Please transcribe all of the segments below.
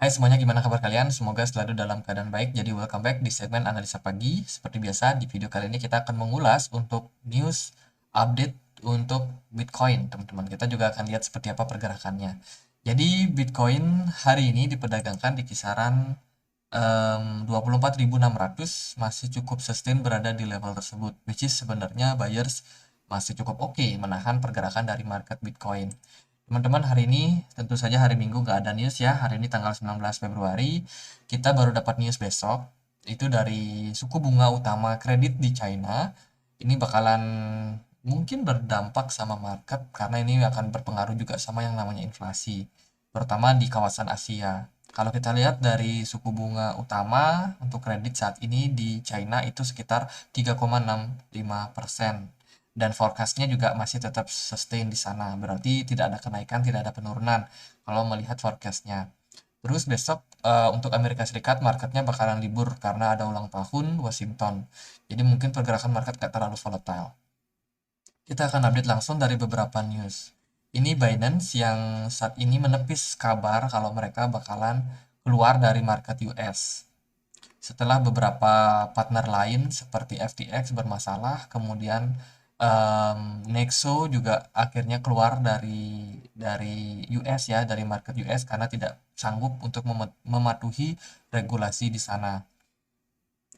Hai semuanya, gimana kabar kalian? Semoga selalu dalam keadaan baik. Jadi welcome back di segmen Analisa Pagi. Seperti biasa, di video kali ini kita akan mengulas untuk news update untuk Bitcoin, teman-teman. Kita juga akan lihat seperti apa pergerakannya. Jadi Bitcoin hari ini diperdagangkan di kisaran 24.600, masih cukup sustain berada di level tersebut, which is sebenarnya buyers masih cukup oke menahan pergerakan dari market Bitcoin. Teman-teman, hari ini tentu saja hari Minggu nggak ada news ya. Hari ini tanggal 19 Februari, kita baru dapat news besok. Itu dari suku bunga utama kredit di China. Ini bakalan mungkin berdampak sama market karena ini akan berpengaruh juga sama yang namanya inflasi, terutama di kawasan Asia. Kalau kita lihat dari suku bunga utama untuk kredit saat ini di China itu sekitar 3,65%. Dan forecastnya juga masih tetap sustain di sana. Berarti tidak ada kenaikan, tidak ada penurunan kalau melihat forecastnya. Terus besok untuk Amerika Serikat marketnya bakalan libur karena ada ulang tahun Washington. Jadi mungkin pergerakan market gak terlalu volatile. Kita akan update langsung dari beberapa news. Ini Binance yang saat ini menepis kabar kalau mereka bakalan keluar dari market US. Setelah beberapa partner lain seperti FTX bermasalah, kemudian Nexo juga akhirnya keluar dari US ya, dari market US karena tidak sanggup untuk mematuhi regulasi di sana.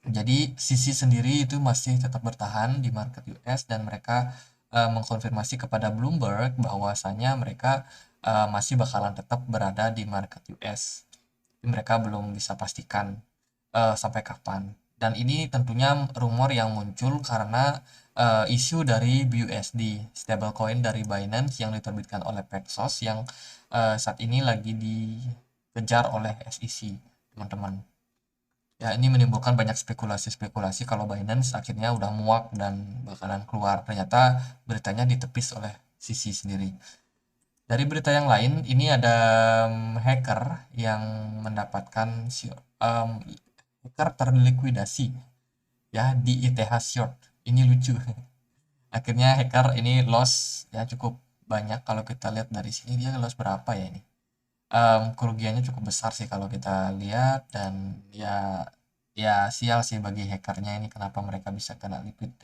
Jadi sisi sendiri itu masih tetap bertahan di market US dan mereka mengkonfirmasi kepada Bloomberg bahwasanya mereka masih bakalan tetap berada di market US. Mereka belum bisa pastikan sampai kapan. Dan ini tentunya rumor yang muncul karena isu dari BUSD, stablecoin dari Binance yang diterbitkan oleh Paxos yang saat ini lagi dikejar oleh SEC, teman-teman. Ya, ini menimbulkan banyak spekulasi-spekulasi kalau Binance akhirnya udah muak dan bakalan keluar. Ternyata beritanya ditepis oleh sisi sendiri. Dari berita yang lain, ini ada hacker yang mendapatkan hacker terlikuidasi ya di ETH Short. Ini lucu. Akhirnya hacker ini loss ya cukup banyak. Kalau kita lihat dari sini dia loss berapa ya ini? Kerugiannya cukup besar sih kalau kita lihat, dan ya sial sih bagi hackernya ini, kenapa mereka bisa kena liquid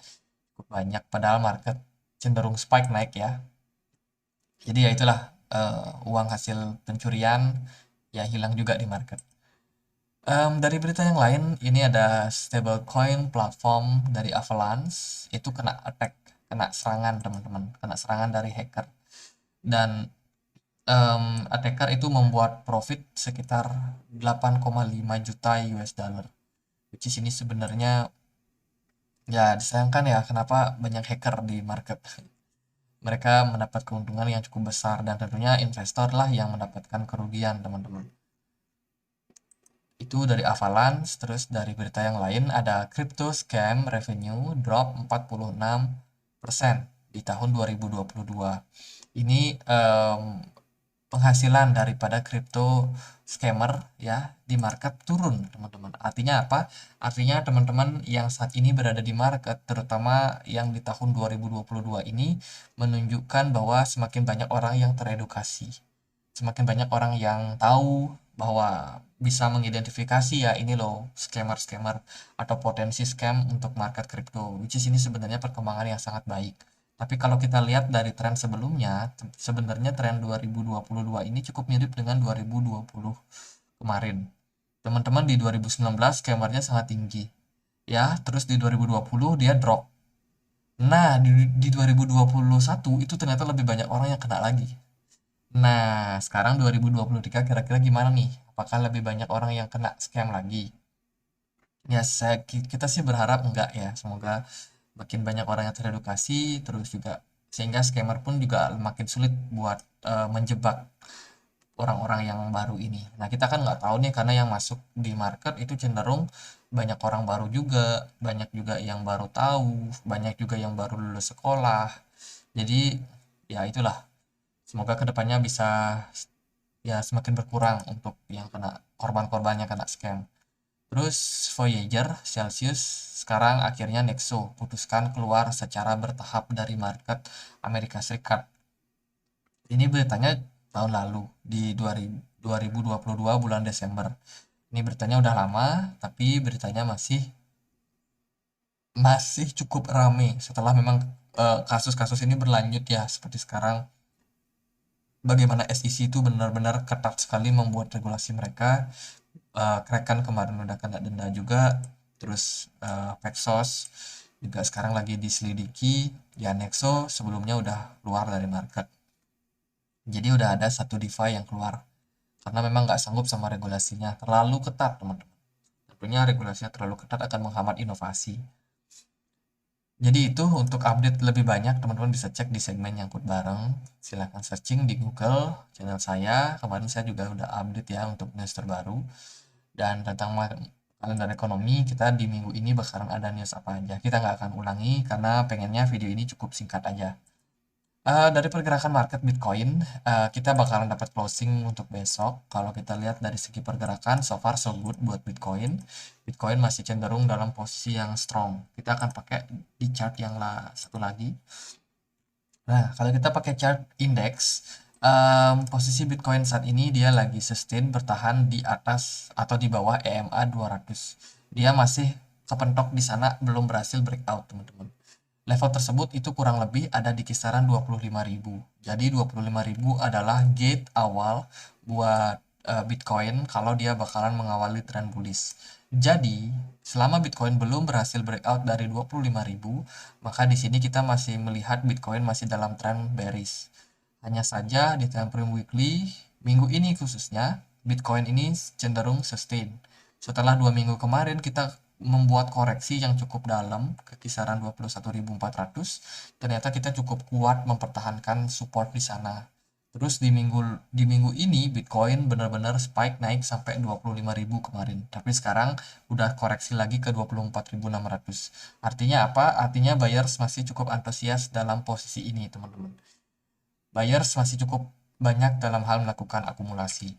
cukup banyak padahal market cenderung spike naik ya. Jadi ya itulah, uang hasil pencurian ya hilang juga di market. Dari berita yang lain, ini ada stablecoin platform dari Avalanche itu kena attack, kena serangan teman-teman, kena serangan dari hacker. Dan attacker itu membuat profit sekitar 8,5 juta US dollar. Which is ini sebenarnya ya disayangkan ya, kenapa banyak hacker di market. Mereka mendapat keuntungan yang cukup besar dan tentunya investor lah yang mendapatkan kerugian, teman-teman. Itu dari Avalanche. Terus dari berita yang lain ada crypto scam revenue drop 46% di tahun 2022. Ini penghasilan daripada crypto scammer ya di market turun, teman-teman. Artinya apa? Artinya teman-teman yang saat ini berada di market, terutama yang di tahun 2022 ini, menunjukkan bahwa semakin banyak orang yang teredukasi. Semakin banyak orang yang tahu bahwa bisa mengidentifikasi ya ini loh scammer-scammer atau potensi scam untuk market crypto, which is ini sebenarnya perkembangan yang sangat baik. Tapi kalau kita lihat dari tren sebelumnya, sebenarnya tren 2022 ini cukup mirip dengan 2020 kemarin. Teman-teman, di 2019 scammernya sangat tinggi. Ya, terus di 2020 dia drop. Nah, di 2021 itu ternyata lebih banyak orang yang kena lagi. Nah, sekarang 2023 kira-kira gimana nih? Apakah lebih banyak orang yang kena scam lagi? Ya, kita sih berharap enggak ya. Semoga makin banyak orang yang teredukasi, terus juga sehingga scammer pun juga makin sulit buat menjebak orang-orang yang baru ini. Nah, kita kan nggak tahu nih karena yang masuk di market itu cenderung banyak orang baru juga, banyak juga yang baru tahu, banyak juga yang baru lulus sekolah. Jadi, ya itulah. Semoga kedepannya bisa ya semakin berkurang untuk yang kena korban-korban yang kena scam. Terus Voyager, Celsius, sekarang akhirnya Nexo putuskan keluar secara bertahap dari market Amerika Serikat. Ini beritanya tahun lalu di 2022 bulan Desember. Ini beritanya udah lama, tapi beritanya masih cukup rame setelah memang kasus-kasus ini berlanjut ya, seperti sekarang bagaimana SEC itu benar-benar ketat sekali membuat regulasi mereka. Kraken kemarin udah kena denda juga, terus Paxos juga sekarang lagi diselidiki, ya Nexo sebelumnya udah keluar dari market. Jadi udah ada satu DeFi yang keluar karena memang nggak sanggup sama regulasinya, terlalu ketat teman-teman. Tentunya regulasinya terlalu ketat akan menghambat inovasi. Jadi itu untuk update lebih banyak teman-teman bisa cek di segmen Nyangkut Bareng. Silahkan searching di Google channel saya. Kemarin saya juga udah update ya untuk news terbaru. Dan tentang kalender ekonomi kita di minggu ini bakalan ada news apa aja. Kita nggak akan ulangi karena pengennya video ini cukup singkat aja. Dari pergerakan market Bitcoin, kita bakalan dapat closing untuk besok. Kalau kita lihat dari segi pergerakan, so far so good buat Bitcoin. Bitcoin masih cenderung dalam posisi yang strong. Kita akan pakai di chart yang satu lagi. Nah, kalau kita pakai chart index, posisi Bitcoin saat ini dia lagi sustain bertahan di atas atau di bawah EMA 200. Dia masih kepentok di sana, belum berhasil breakout, teman-teman. Level tersebut itu kurang lebih ada di kisaran 25.000. Jadi 25.000 adalah gate awal buat Bitcoin kalau dia bakalan mengawali tren bullish. Jadi, selama Bitcoin belum berhasil breakout dari 25.000, maka di sini kita masih melihat Bitcoin masih dalam tren bearish. Hanya saja di time frame weekly, minggu ini khususnya, Bitcoin ini cenderung sustain. Setelah 2 minggu kemarin kita membuat koreksi yang cukup dalam ke kisaran 21.400, ternyata kita cukup kuat mempertahankan support di sana. Terus di minggu ini Bitcoin benar-benar spike naik sampai 25.000 kemarin. Tapi sekarang udah koreksi lagi ke 24.600. Artinya apa? Artinya buyers masih cukup antusias dalam posisi ini, teman-teman. Buyers masih cukup banyak dalam hal melakukan akumulasi.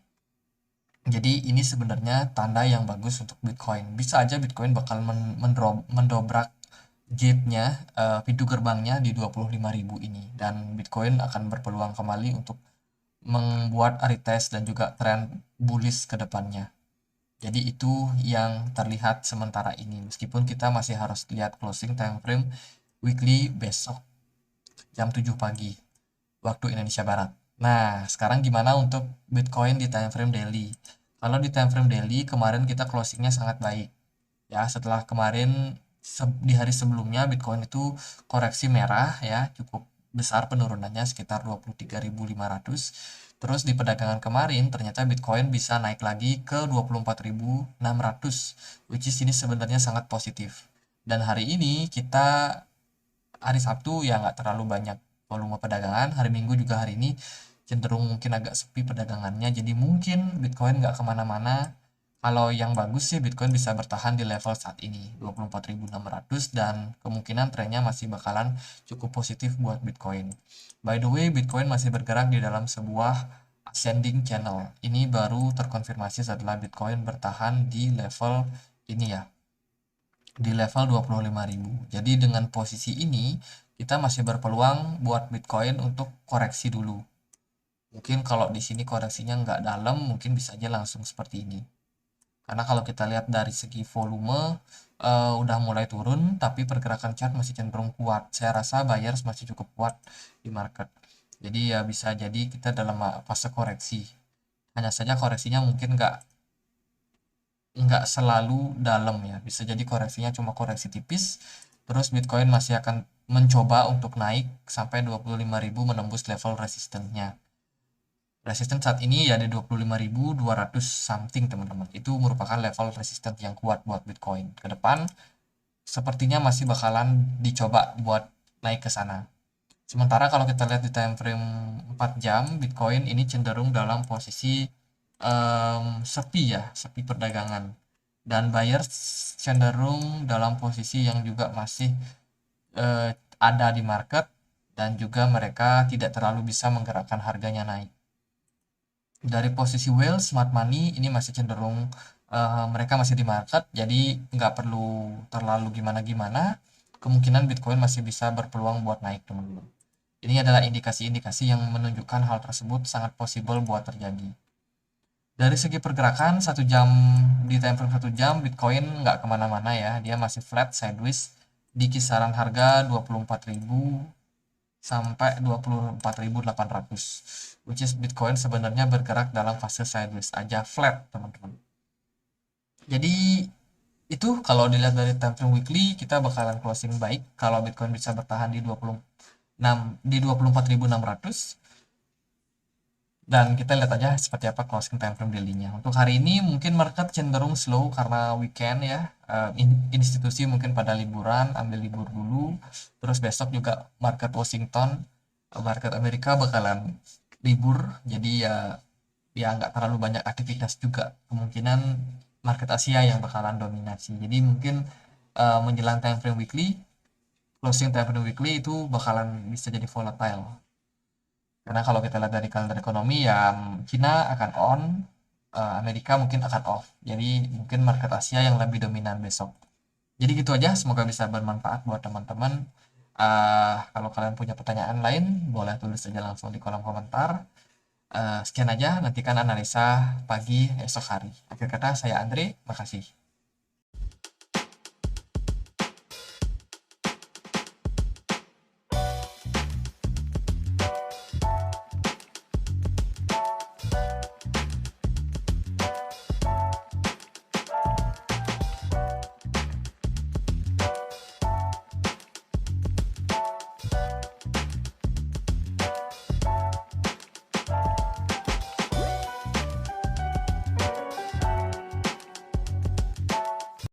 Jadi ini sebenarnya tanda yang bagus untuk Bitcoin. Bisa aja Bitcoin bakal mendobrak gate-nya, pintu gerbangnya di 25.000 ini. Dan Bitcoin akan berpeluang kembali untuk membuat retest dan juga tren bullish ke depannya. Jadi itu yang terlihat sementara ini. Meskipun kita masih harus lihat closing time frame weekly besok jam 7 pagi waktu Indonesia Barat. Nah, sekarang gimana untuk Bitcoin di time frame daily? Kalau di time frame daily, kemarin kita closingnya sangat baik. Ya, setelah kemarin di hari sebelumnya Bitcoin itu koreksi merah ya, cukup besar penurunannya sekitar 23.500. Terus di perdagangan kemarin ternyata Bitcoin bisa naik lagi ke 24.600, which is ini sebenarnya sangat positif. Dan hari ini kita hari Sabtu ya nggak terlalu banyak volume perdagangan. Hari Minggu juga hari ini cenderung mungkin agak sepi perdagangannya. Jadi mungkin Bitcoin nggak kemana-mana. Kalau yang bagus sih Bitcoin bisa bertahan di level saat ini 24.600 dan kemungkinan trennya masih bakalan cukup positif buat Bitcoin. By the way, Bitcoin masih bergerak di dalam sebuah ascending channel. Ini baru terkonfirmasi setelah Bitcoin bertahan di level ini ya, di level 25.000. Jadi dengan posisi ini kita masih berpeluang buat Bitcoin untuk koreksi dulu. Mungkin kalau di sini koreksinya nggak dalam, mungkin bisa aja langsung seperti ini. Karena kalau kita lihat dari segi volume udah mulai turun, tapi pergerakan chart masih cenderung kuat. Saya rasa buyers masih cukup kuat di market. Jadi ya bisa jadi kita dalam fase koreksi. Hanya saja koreksinya mungkin nggak selalu dalam ya, bisa jadi koreksinya cuma koreksi tipis, terus Bitcoin masih akan mencoba untuk naik sampai 25.000 menembus level resistennya. Resisten saat ini ya di 25.200 something, teman-teman. Itu merupakan level resisten yang kuat buat Bitcoin. Ke depan sepertinya masih bakalan dicoba buat naik ke sana. Sementara kalau kita lihat di time frame 4 jam, Bitcoin ini cenderung dalam posisi sepi ya, sepi perdagangan. Dan buyers cenderung dalam posisi yang juga masih ada di market dan juga mereka tidak terlalu bisa menggerakkan harganya naik. Dari posisi whale, smart money ini masih cenderung mereka masih di market, jadi nggak perlu terlalu gimana-gimana. Kemungkinan Bitcoin masih bisa berpeluang buat naik, teman-teman. Ini adalah indikasi-indikasi yang menunjukkan hal tersebut sangat possible buat terjadi. Dari segi pergerakan 1 jam, di time frame 1 jam Bitcoin nggak kemana-mana ya, dia masih flat sideways di kisaran harga 24.000 sampai 24.800, which is Bitcoin sebenarnya bergerak dalam fase sideways aja, flat teman-teman. Jadi itu kalau dilihat dari time frame weekly, kita bakalan closing baik kalau Bitcoin bisa bertahan di 24.600. Dan kita lihat aja seperti apa closing time frame daily-nya. Untuk hari ini mungkin market cenderung slow karena weekend ya. Institusi mungkin pada liburan, ambil libur dulu. Terus besok juga market Washington, market Amerika bakalan libur. Jadi ya nggak terlalu banyak aktivitas juga. Kemungkinan market Asia yang bakalan dominasi. Jadi mungkin menjelang time frame weekly, closing time frame weekly itu bakalan bisa jadi volatile. Karena kalau kita lihat dari kalender ekonomi ya, Cina akan on, Amerika mungkin akan off. Jadi mungkin market Asia yang lebih dominan besok. Jadi gitu aja, semoga bisa bermanfaat buat teman-teman. Kalau kalian punya pertanyaan lain, boleh tulis aja langsung di kolom komentar. Sekian aja, nantikan analisa pagi esok hari. Akhir kata, saya Andre, makasih.